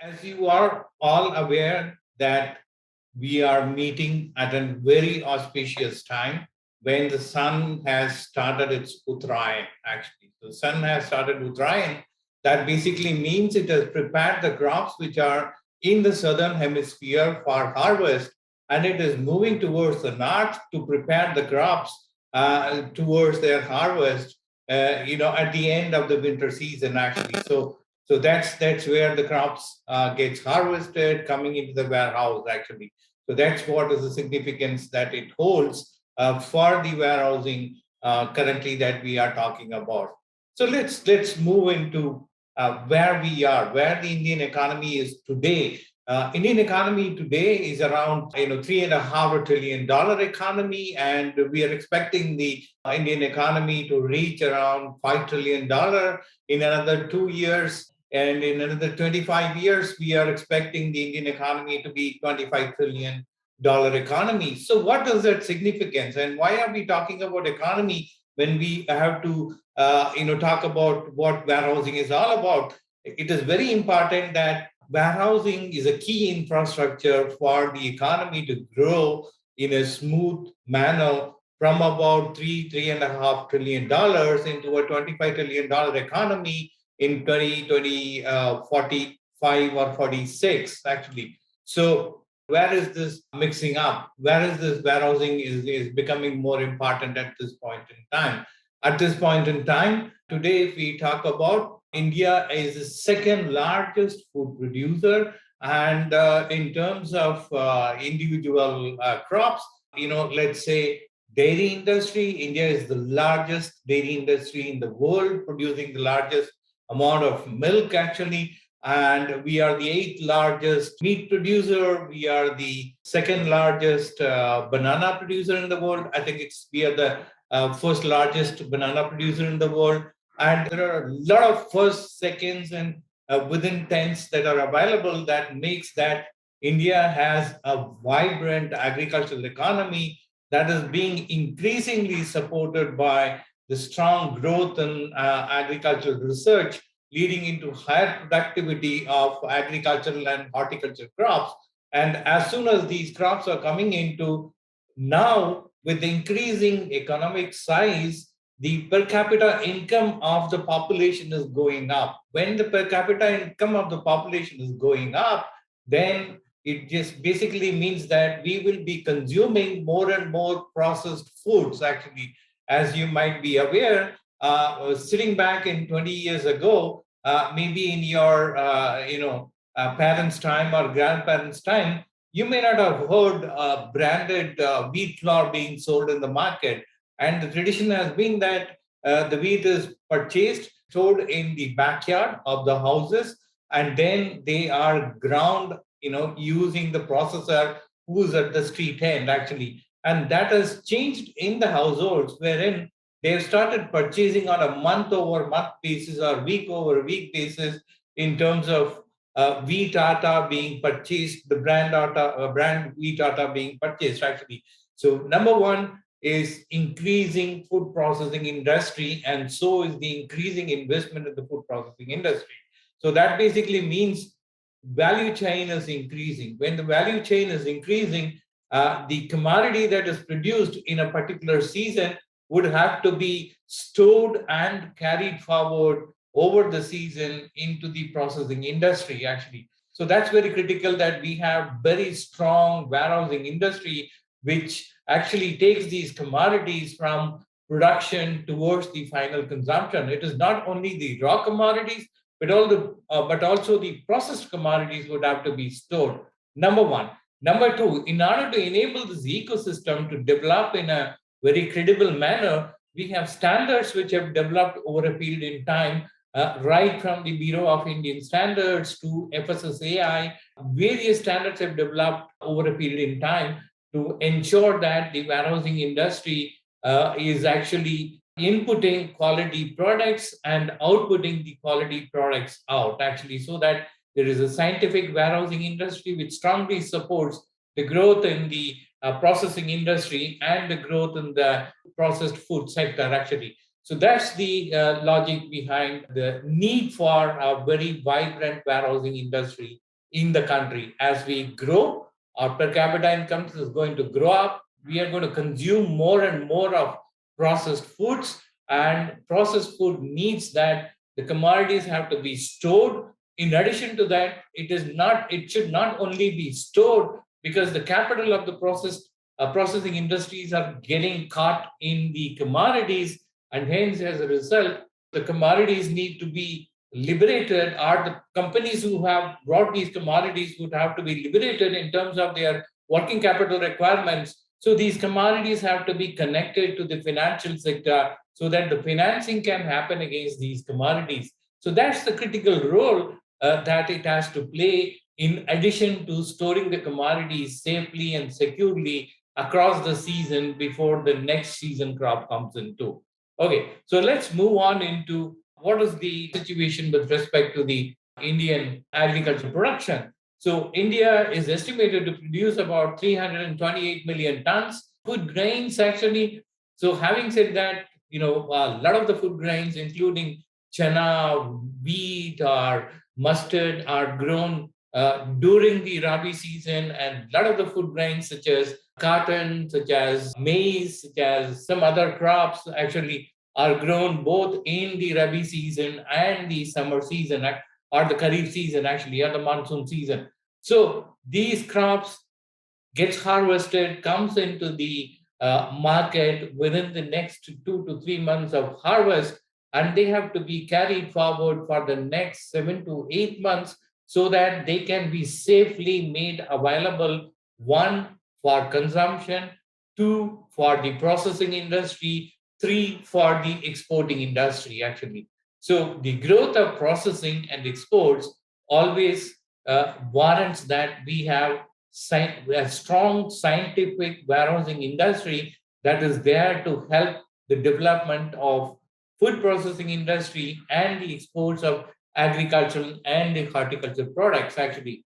As you are all aware that we are meeting at a very auspicious time when the sun has started its Uttarayan, actually. The sun has started Uttarayan. That basically means it has prepared the crops which are in the southern hemisphere for harvest, and it is moving towards the north to prepare the crops towards their harvest, at the end of the winter season, actually. So that's where the crops gets harvested, coming into the warehouse, actually. So that's what is the significance that it holds for the warehousing currently that we are talking about. So let's move into where we are, where the Indian economy is today. Indian economy today is around $3.5 trillion economy, and we are expecting the Indian economy to reach around $5 trillion in another 2 years. And in another 25 years, we are expecting the Indian economy to be $25 trillion economy. So what is that significance? And why are we talking about economy when we have to, talk about what warehousing is all about? It is very important that warehousing is a key infrastructure for the economy to grow in a smooth manner from about $3.5 trillion into a $25 trillion economy in 2020, 45 or 46, actually. So where is this mixing up? Where is this warehousing is becoming more important at this point in time? At this point in time, today, if we talk about India is the second largest food producer. And in terms of individual crops, let's say dairy industry, India is the largest dairy industry in the world, producing the largest amount of milk, actually. And we are the eighth largest meat producer. We are the second largest banana producer in the world. I think we are the first largest banana producer in the world. And there are a lot of first, seconds, and within tenths that are available that makes that India has a vibrant agricultural economy that is being increasingly supported by the strong growth in agricultural research, leading into higher productivity of agricultural and horticultural crops. And as soon as these crops are coming into now, with the increasing economic size, the per capita income of the population is going up. When the per capita income of the population is going up, then it just basically means that we will be consuming more and more processed foods, actually. As you might be aware, sitting back in 20 years ago, maybe in your parents' time or grandparents' time, you may not have heard branded wheat flour being sold in the market. And the tradition has been that the wheat is purchased, stored in the backyard of the houses, and then they are ground, using the processor who's at the street end, actually. And that has changed in the households, wherein they've started purchasing on a month over month basis or week over week basis in terms of wheat atta being purchased, the brand wheat atta being purchased, actually. So number one is increasing food processing industry, and so is the increasing investment in the food processing industry. So that basically means value chain is increasing. When the value chain is increasing, the commodity that is produced in a particular season would have to be stored and carried forward over the season into the processing industry, actually. So that's very critical that we have very strong warehousing industry, which actually takes these commodities from production towards the final consumption. It is not only the raw commodities, but also the processed commodities would have to be stored. Number one. Number two, in order to enable this ecosystem to develop in a very credible manner, we have standards which have developed over a period in time, right from the Bureau of Indian Standards to FSSAI. Various standards have developed over a period in time to ensure that the warehousing industry is actually inputting quality products and outputting the quality products out, actually, so that there is a scientific warehousing industry which strongly supports the growth in the processing industry and the growth in the processed food sector, actually. So that's the logic behind the need for a very vibrant warehousing industry in the country. As we grow, our per capita income is going to grow up. We are going to consume more and more of processed foods, and processed food needs that the commodities have to be stored. In addition to that, it should not only be stored, because the capital of the processing industries are getting caught in the commodities, and hence, as a result, the commodities need to be liberated, or the companies who have brought these commodities would have to be liberated in terms of their working capital requirements. So these commodities have to be connected to the financial sector so that the financing can happen against these commodities. So that's the critical role that it has to play, in addition to storing the commodities safely and securely across the season before the next season crop comes into. Okay, so let's move on into what is the situation with respect to the Indian agricultural production. So India is estimated to produce about 328 million tons food grains actually. So having said that, a lot of the food grains, including chana, wheat, or mustard, are grown during the rabi season, and a lot of the food grains such as cotton, such as maize, such as some other crops actually are grown both in the rabi season and the summer season, or the kharif season actually, or the monsoon season. So these crops gets harvested, comes into the market within the next 2 to 3 months of harvest, and they have to be carried forward for the next 7 to 8 months so that they can be safely made available, one, for consumption, two, for the processing industry, three, for the exporting industry, actually. So the growth of processing and exports always warrants that we have a strong scientific warehousing industry that is there to help the development of food processing industry and the exports of agricultural and the horticultural products actually.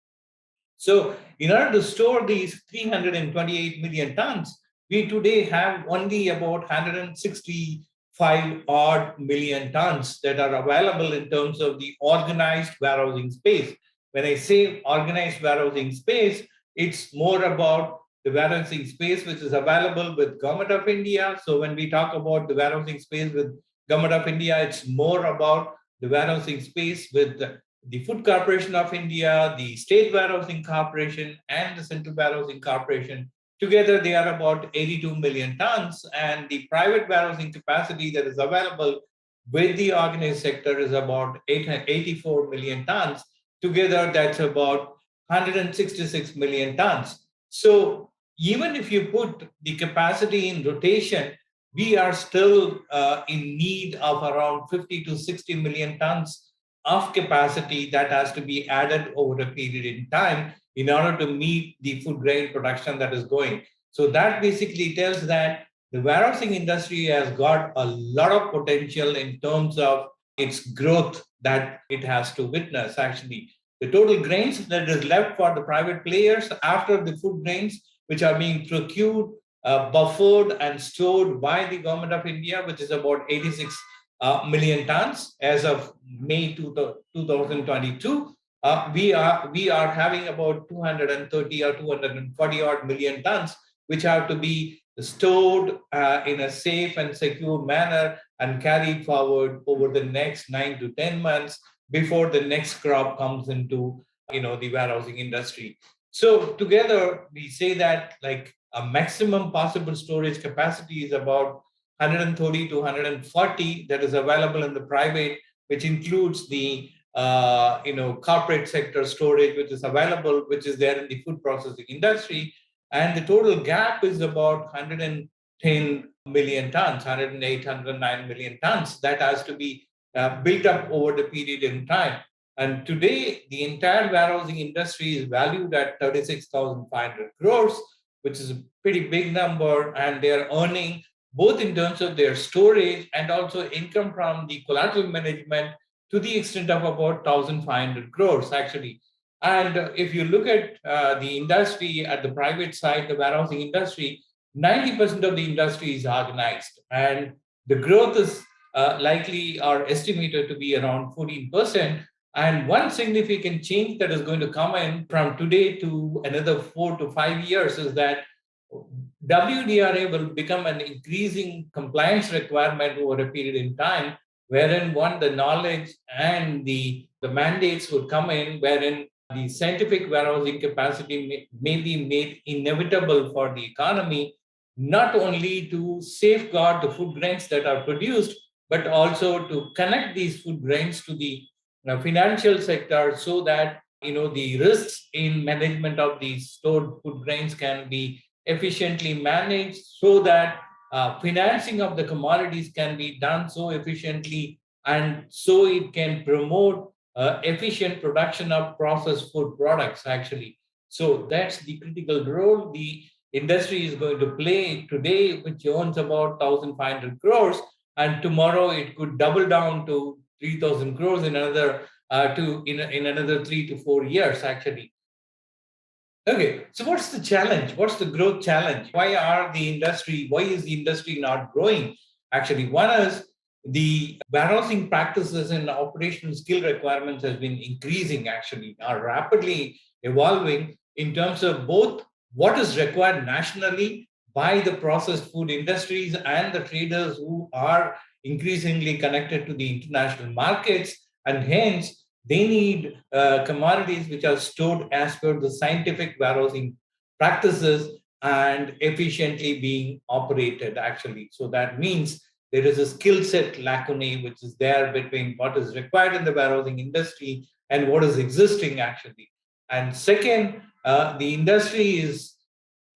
So in order to store these 328 million tons, we today have only about 165 odd million tons that are available in terms of the organized warehousing space. When I say organized warehousing space, it's more about the warehousing space which is available with Government of India. So when we talk about the warehousing space with Government of India, it's more about the warehousing space with the Food Corporation of India, the State Warehousing Corporation, and the Central Warehousing Corporation. Together, they are about 82 million tons, and the private warehousing capacity that is available with the organized sector is about 84 million tons. Together, that's about 166 million tons. So, even if you put the capacity in rotation, we are still in need of around 50 to 60 million tons of capacity that has to be added over a period in time in order to meet the food grain production that is going. So that basically tells that the warehousing industry has got a lot of potential in terms of its growth that it has to witness. Actually, the total grains that is left for the private players after the food grains, which are being procured, buffered, and stored by the Government of India, which is about 86 million tons as of May 2022. We are having about 230 or 240 odd million tons, which have to be stored in a safe and secure manner and carried forward over the next 9 to 10 months before the next crop comes into the warehousing industry. So together we say that like a maximum possible storage capacity is about 130 to 140 that is available in the private, which includes the corporate sector storage, which is available, which is there in the food processing industry, and the total gap is about 110 million tons, 108, 109 million tons that has to be built up over the period in time. And today, the entire warehousing industry is valued at 36,500 crores, which is a pretty big number, and they are earning both in terms of their storage and also income from the collateral management to the extent of about 1,500 crores actually. And if you look at the industry at the private side, the warehousing industry, 90% of the industry is organized, and the growth is likely or estimated to be around 14%. And one significant change that is going to come in from today to another 4 to 5 years is that WDRA will become an increasing compliance requirement over a period in time, wherein one, the knowledge and the mandates would come in, wherein the scientific warehousing capacity may be made inevitable for the economy, not only to safeguard the food grains that are produced, but also to connect these food grains to the financial sector so that the risks in management of these stored food grains can be efficiently managed so that financing of the commodities can be done so efficiently and so it can promote efficient production of processed food products actually. So that's the critical role the industry is going to play today, which owns about 1,500 crores, and tomorrow it could double down to 3,000 crores in another 3 to 4 years actually. Okay, so what's the challenge? What's the growth challenge? Why is the industry not growing? Actually, one is the warehousing practices and operational skill requirements has been increasing actually, are rapidly evolving in terms of both what is required nationally by the processed food industries and the traders who are increasingly connected to the international markets, and hence they need commodities which are stored as per the scientific warehousing practices and efficiently being operated, actually. So that means there is a skill set lacunae which is there between what is required in the warehousing industry and what is existing, actually. And second, the industry is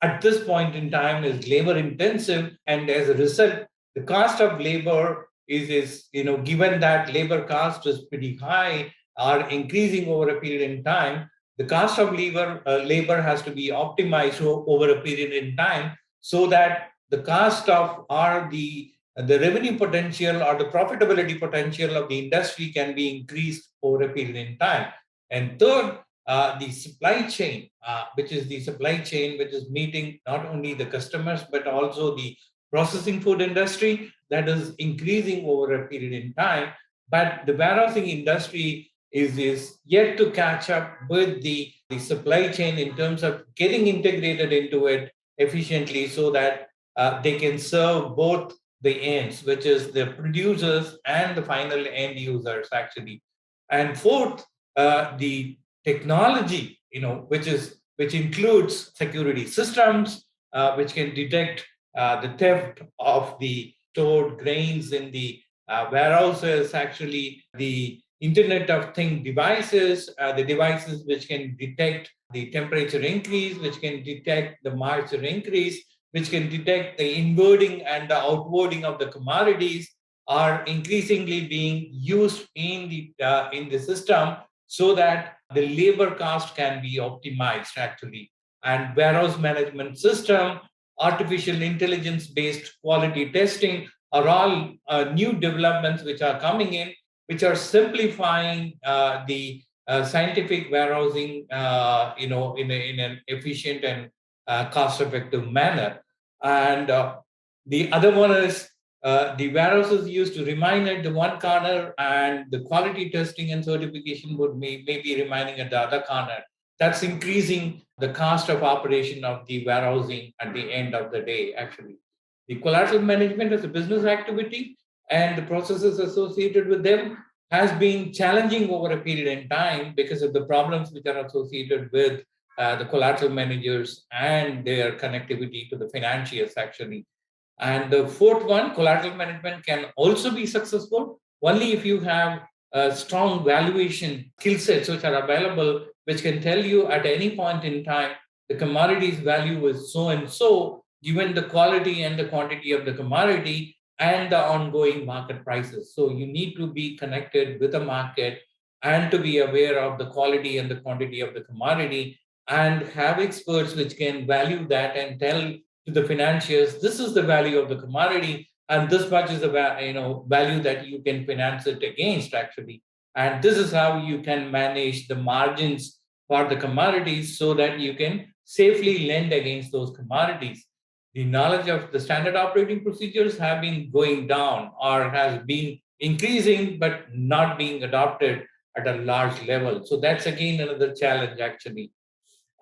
at this point in time is labor intensive, and as a result the cost of labor is given that labor cost is pretty high, are increasing over a period in time. The cost of labor has to be optimized over a period in time so that the cost of or the revenue potential or the profitability potential of the industry can be increased over a period in time. And third, the supply chain, which is the supply chain which is meeting not only the customers but also the processing food industry, that is increasing over a period in time. But the warehousing industry is yet to catch up with the supply chain in terms of getting integrated into it efficiently so that they can serve both the ends, which is the producers and the final end users, actually. And fourth, the technology, which includes security systems, which can detect the theft of the stored grains in the warehouses, actually, the Internet of Things devices, the devices which can detect the temperature increase, which can detect the moisture increase, which can detect the inwarding and the outwarding of the commodities, are increasingly being used in the system so that the labor cost can be optimized, actually. And warehouse management system, artificial intelligence based quality testing are all new developments which are coming in, which are simplifying the scientific warehousing, in an efficient and cost effective manner. And the other one is the warehouses used to remain at the one corner, and the quality testing and certification would may be remaining at the other corner. That's increasing the cost of operation of the warehousing at the end of the day, actually. The collateral management as a business activity and the processes associated with them has been challenging over a period in time because of the problems which are associated with the collateral managers and their connectivity to the financiers, actually. And the fourth one, collateral management can also be successful only if you have strong valuation skill sets which are available, which can tell you at any point in time the commodities value is so and so, given the quality and the quantity of the commodity and the ongoing market prices. So you need to be connected with the market and to be aware of the quality and the quantity of the commodity and have experts which can value that and tell to the financiers, this is the value of the commodity, and this much is the value that you can finance it against, actually. And this is how you can manage the margins for the commodities so that you can safely lend against those commodities. The knowledge of the standard operating procedures have been going down or has been increasing but not being adopted at a large level. So that's again another challenge actually.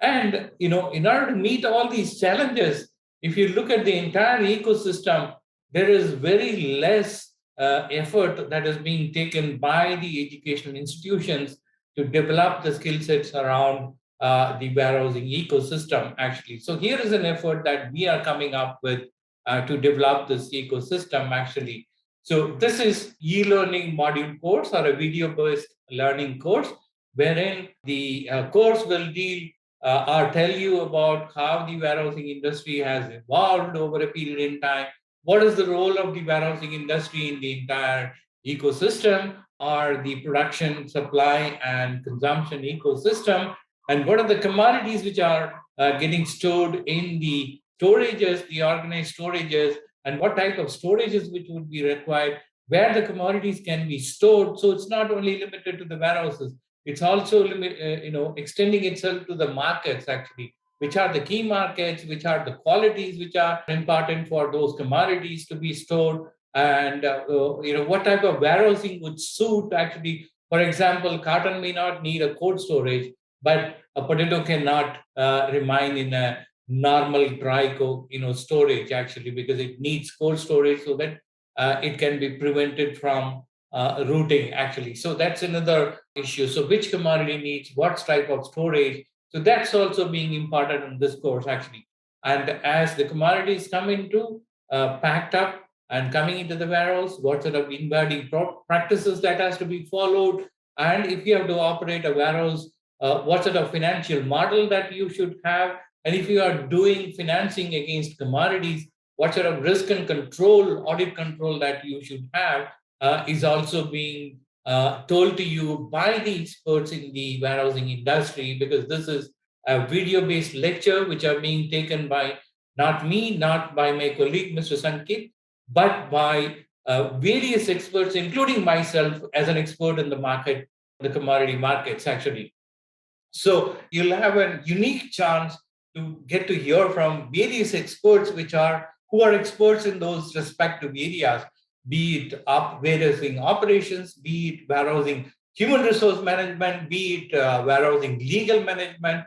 And in order to meet all these challenges, if you look at the entire ecosystem, there is very less effort that is being taken by the educational institutions to develop the skill sets around the warehousing ecosystem, actually. So here is an effort that we are coming up with to develop this ecosystem, actually. So this is e-learning module course or a video-based learning course, wherein the course will deal or tell you about how the warehousing industry has evolved over a period in time. What is the role of the warehousing industry in the entire ecosystem or the production, supply, and consumption ecosystem? And what are the commodities which are getting stored in the storages, the organized storages, and what type of storages which would be required, where the commodities can be stored. So it's not only limited to the warehouses, it's also extending itself to the markets, actually, which are the key markets, which are the qualities which are important for those commodities to be stored, and what type of warehousing would suit, actually. For example, cotton may not need a cold storage, but a potato cannot remain in a normal dry storage, actually, because it needs cold storage so that it can be prevented from routing, actually. So that's another issue. So which commodity needs what type of storage? So that's also being imparted in this course, actually. And as the commodities come into packed up and coming into the warehouse, what sort of inbounding practices that has to be followed, and if you have to operate a warehouse, what sort of financial model that you should have, and if you are doing financing against commodities, what sort of risk and control, audit control that you should have is also being told to you by the experts in the warehousing industry, because this is a video-based lecture which are being taken by not me, not by my colleague, Mr. Sankit, but by various experts, including myself as an expert in the market, the commodity markets, actually. So you'll have a unique chance to get to hear from various experts, who are experts in those respective areas, be it warehousing operations, be it warehousing human resource management, be it warehousing legal management,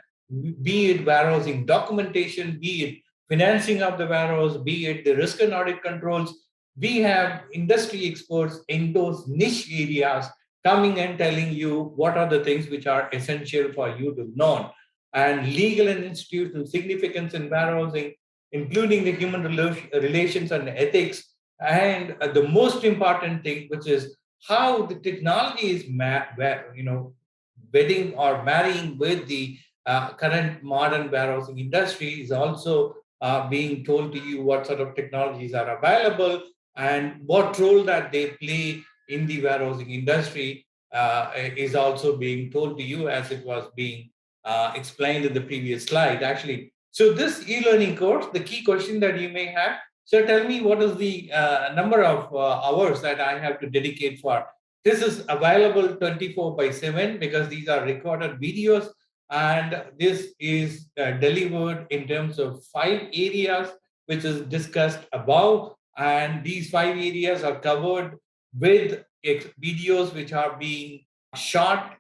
be it warehousing documentation, be it financing of the warehouse, be it the risk and audit controls. We have industry experts in those niche areas coming and telling you what are the things which are essential for you to know. And legal and institutional significance in warehousing, including the human relations and ethics, and the most important thing, which is how the technology is wedding or marrying with the current modern warehousing industry, is also being told to you what sort of technologies are available and what role that they play in the warehousing industry is also being told to you, as it was being explained in the previous slide, actually. So this e-learning course, the key question that you may have, so tell me, what is the number of hours that I have to dedicate for? This is available 24/7 because these are recorded videos, and this is delivered in terms of 5 areas, which is discussed above. And these 5 areas are covered with videos which are being shot,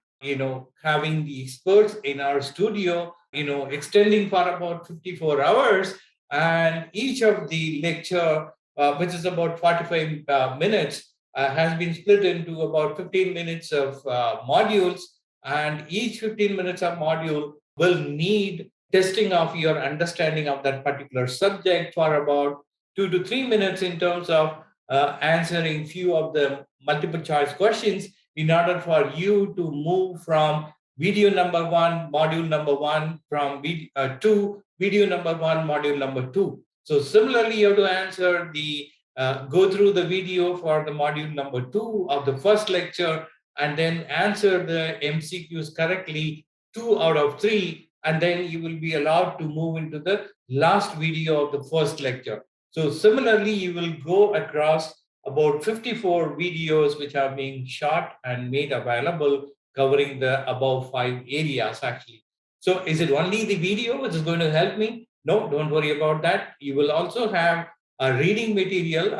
having the experts in our studio, extending for about 54 hours. And each of the lecture, which is about 45 minutes, has been split into about 15 minutes of modules. And each 15 minutes of module will need testing of your understanding of that particular subject for about 2 to 3 minutes in terms of answering few of the multiple choice questions, in order for you to move from video number one, module number one, to video number one, module number two. So similarly, you have to answer go through the video for the module number two of the first lecture, and then answer the MCQs correctly, 2 out of 3, and then you will be allowed to move into the last video of the first lecture. So similarly, you will go across about 54 videos which are being shot and made available, covering the above 5 areas, actually. So is it only the video which is going to help me? No, don't worry about that. You will also have a reading material,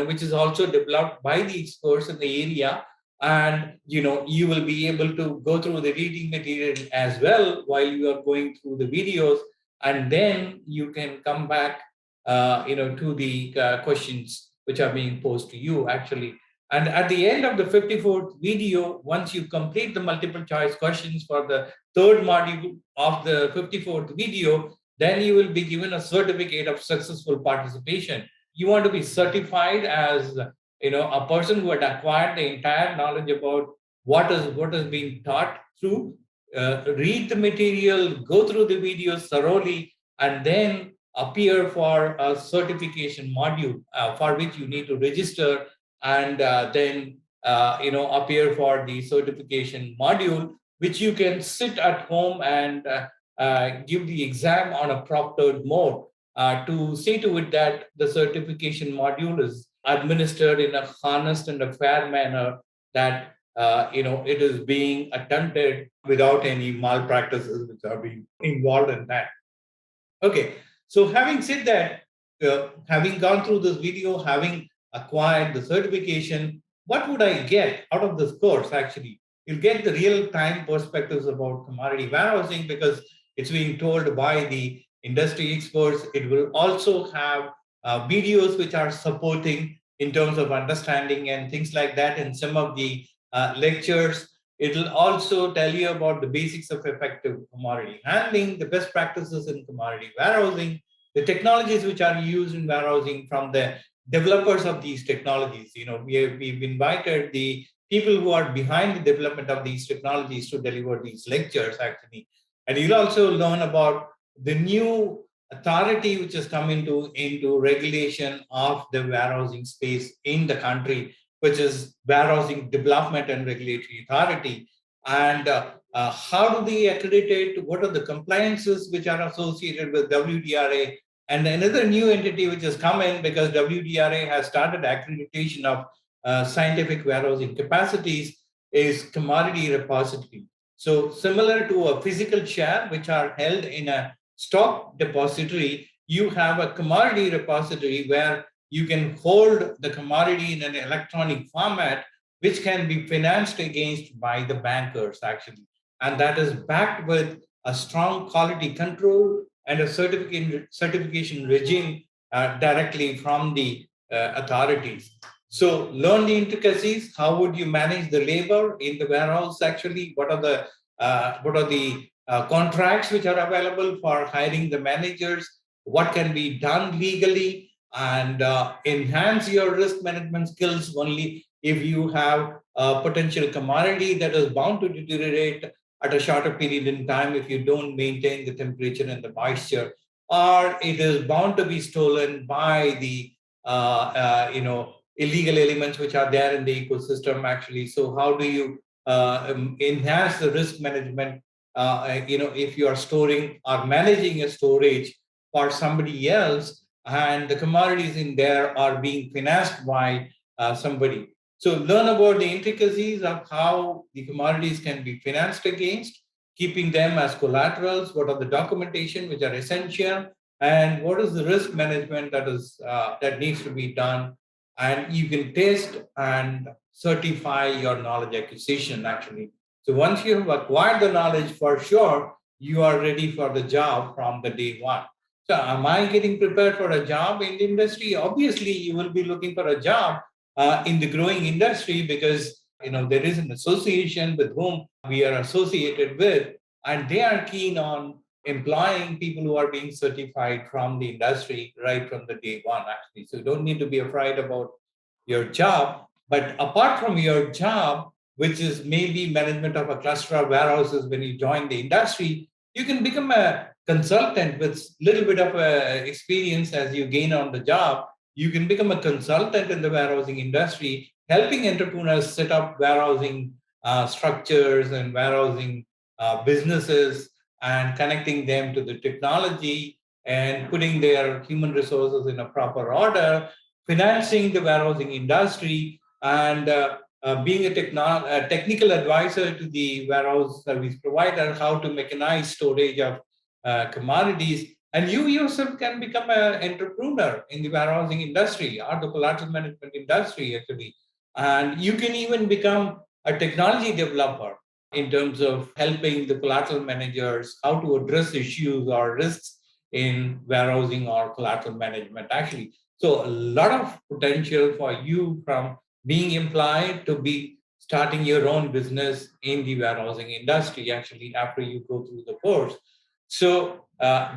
which is also developed by the experts in the area, And you will be able to go through the reading material as well while you are going through the videos, and then you can come back to the questions which are being posed to you actually. And at the end of the 54th video, once you complete the multiple choice questions for the third module of the 54th video, then you will be given a certificate of successful participation. You want to be certified as a person who had acquired the entire knowledge about what is being taught through read the material, go through the videos thoroughly, and then appear for a certification module for which you need to register, and then appear for the certification module, which you can sit at home and give the exam on a proctored mode to see to it that the certification module is administered in a honest and a fair manner, that it is being attempted without any malpractices which are being involved in that. Okay, so having said that, having gone through this video, having acquired the certification, what would I get out of this course actually? You'll get the real time perspectives about commodity warehousing because it's being told by the industry experts. It will also have videos which are supporting in terms of understanding and things like that in some of the lectures. It'll also tell you about the basics of effective commodity handling, the best practices in commodity warehousing, the technologies which are used in warehousing from the developers of these technologies. We've invited the people who are behind the development of these technologies to deliver these lectures actually. And you'll also learn about the new authority which has come into regulation of the warehousing space in the country, which is Warehousing Development and Regulatory Authority. And how do they accredit? What are the compliances which are associated with WDRA? And another new entity which has come in because WDRA has started accreditation of scientific warehousing capacities is commodity repository. So similar to a physical share, which are held in a stock depository, you have a commodity repository where you can hold the commodity in an electronic format, which can be financed against by the bankers actually. And that is backed with a strong quality control and a certification regime directly from the authorities. So learn the intricacies. How would you manage the labor in the warehouse actually? What are the contracts which are available for hiring the managers? What can be done legally? And enhance your risk management skills only if you have a potential commodity that is bound to deteriorate at a shorter period in time if you don't maintain the temperature and the moisture, or it is bound to be stolen by the illegal elements which are there in the ecosystem actually. So how do you enhance the risk management if you are storing or managing a storage for somebody else and the commodities in there are being financed by somebody. So learn about the intricacies of how the commodities can be financed against, keeping them as collaterals, what are the documentation which are essential, and what is the risk management that needs to be done. And you can test and certify your knowledge acquisition actually. So once you have acquired the knowledge, for sure, you are ready for the job from the day one. So am I getting prepared for a job in the industry? Obviously, you will be looking for a job in the growing industry because there is an association with whom we are associated with, and they are keen on employing people who are being certified from the industry right from the day one, actually. So you don't need to be afraid about your job. But apart from your job, which is maybe management of a cluster of warehouses when you join the industry, you can become a consultant with little bit of experience as you gain on the job. You can become a consultant in the warehousing industry, helping entrepreneurs set up warehousing structures and warehousing businesses and connecting them to the technology and putting their human resources in a proper order, financing the warehousing industry, and being a technical advisor to the warehouse service provider, how to mechanize storage of commodities. And you yourself can become an entrepreneur in the warehousing industry or the collateral management industry, actually. And you can even become a technology developer in terms of helping the collateral managers how to address issues or risks in warehousing or collateral management, actually. So a lot of potential for you from being employed to be starting your own business in the warehousing industry, actually, after you go through the course. So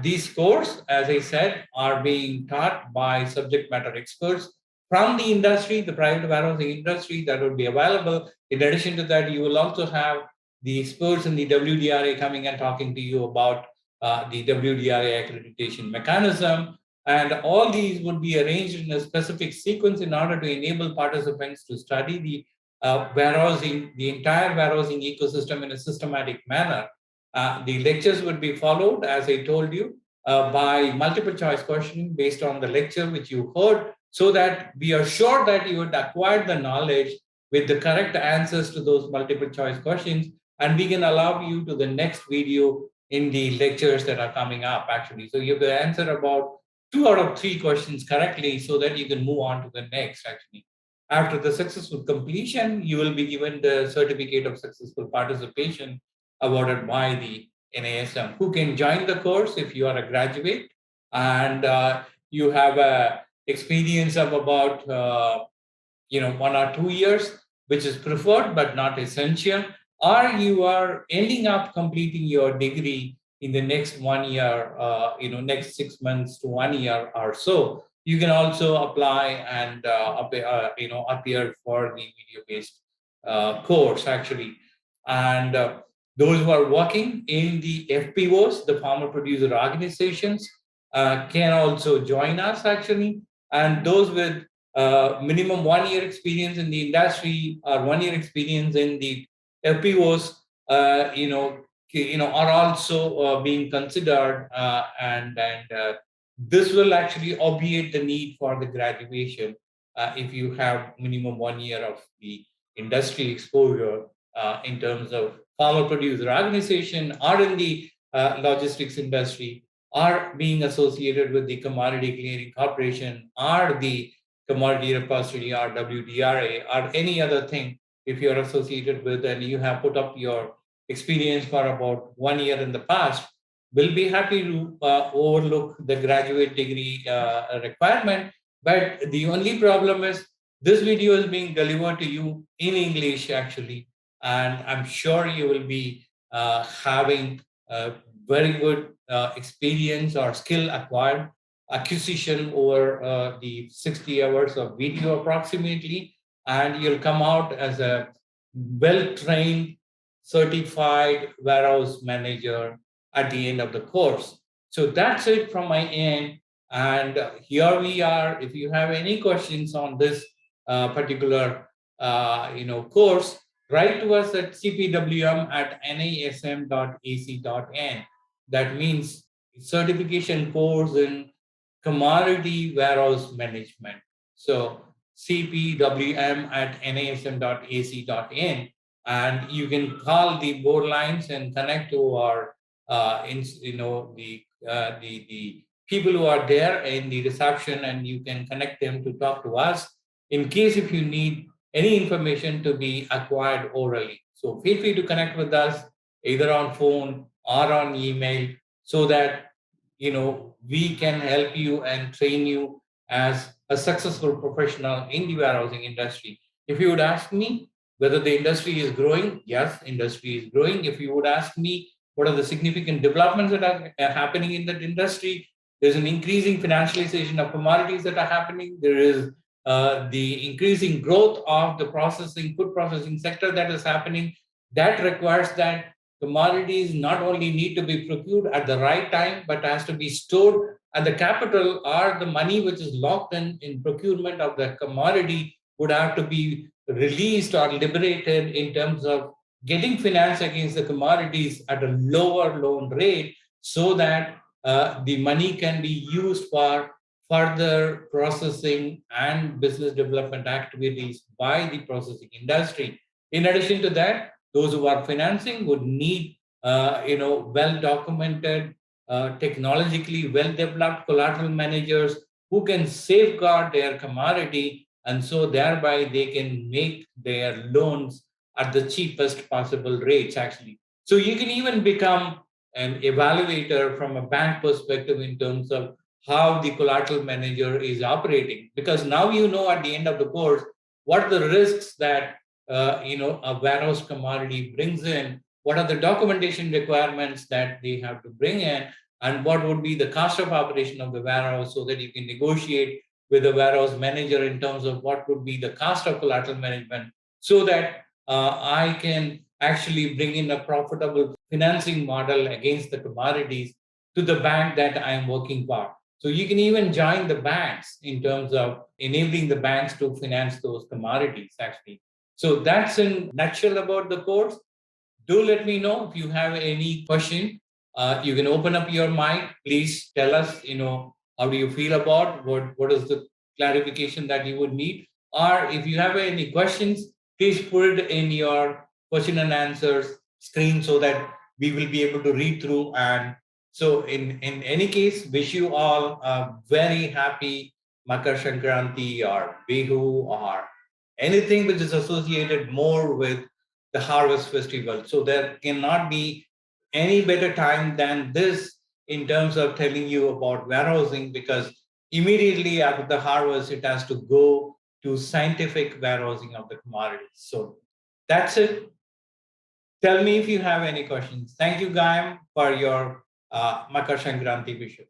these courses, as I said, are being taught by subject matter experts from the industry, the private warehousing industry, that would be available. In addition to that, you will also have the experts in the WDRA coming and talking to you about the WDRA accreditation mechanism. And all these would be arranged in a specific sequence in order to enable participants to study the warehousing, the entire warehousing ecosystem in a systematic manner. The lectures would be followed, as I told you, by multiple choice questioning based on the lecture which you heard, so that we are sure that you would acquire the knowledge with the correct answers to those multiple choice questions. And we can allow you to the next video in the lectures that are coming up, actually. So you have to answer about 2 out of 3 questions correctly so that you can move on to the next, actually. After the successful completion, you will be given the certificate of successful participation awarded by the NISM. Who can join the course if you are a graduate and you have a experience of about 1 or 2 years, which is preferred but not essential, or you are ending up completing your degree in the next 1 year, next 6 months to 1 year or so. You can also apply and appear for the video-based course, actually. And those who are working in the FPOs, the farmer producer organizations, can also join us, actually. And those with minimum 1 year experience in the industry or 1 year experience in the FPOs, are also being considered, and this will actually obviate the need for the graduation if you have minimum 1 year of the industry exposure in terms of farmer producer organization or in the logistics industry, or being associated with the Commodity Clearing Corporation or the Commodity Repository or WDRA or any other thing. If you're associated with and you have put up your experience for about 1 year in the past, we'll be happy to overlook the graduate degree requirement. But the only problem is this video is being delivered to you in English, actually, and I'm sure you will be having a very good experience or skill acquired acquisition over the 60 hours of video approximately, and you'll come out as a well-trained, certified warehouse manager at the end of the course. So that's it from my end. And here we are. If you have any questions on this particular course, write to us at cpwm@nism.ac.in. That means certification course in commodity warehouse management. So cpwm@nism.ac.in, and you can call the board lines and connect to our the people who are there in the reception, and you can connect them to talk to us in case if you need any information to be acquired orally. So feel free to connect with us either on phone or on email, so that we can help you and train you as a successful professional in the warehousing industry. If you would ask me whether the industry is growing, yes, industry is growing. If you would ask me what are the significant developments that are happening in that industry, there's an increasing financialization of commodities that are happening. There is the increasing growth of the food processing sector that is happening. That requires that commodities not only need to be procured at the right time, but has to be stored, and the capital or the money which is locked in procurement of the commodity would have to be released or liberated in terms of getting finance against the commodities at a lower loan rate, so that the money can be used for further processing and business development activities by the processing industry. In addition to that, those who are financing would need well documented, technologically well developed collateral managers who can safeguard their commodity, and so thereby they can make their loans at the cheapest possible rates, actually. So you can even become an evaluator from a bank perspective in terms of how the collateral manager is operating, because now you know at the end of the course what are the risks that a warehouse commodity brings in, what are the documentation requirements that they have to bring in, and what would be the cost of operation of the warehouse, so that you can negotiate with the warehouse manager in terms of what would be the cost of collateral management, so that I can actually bring in a profitable financing model against the commodities to the bank that I am working for. So you can even join the banks in terms of enabling the banks to finance those commodities, actually. So that's in nutshell about the course. Do let me know if you have any question. You can open up your mic. Please tell us, how do you feel about what is the clarification that you would need? Or if you have any questions, please put it in your question and answers screen so that we will be able to read through. And so in any case, wish you all a very happy Makar Sankranti or Bihu or anything which is associated more with the harvest festival. So there cannot be any better time than this in terms of telling you about warehousing, because immediately after the harvest, it has to go to scientific warehousing of the commodities. So that's it. Tell me if you have any questions. Thank you, Gaim, for your Makar Sankranti wishes.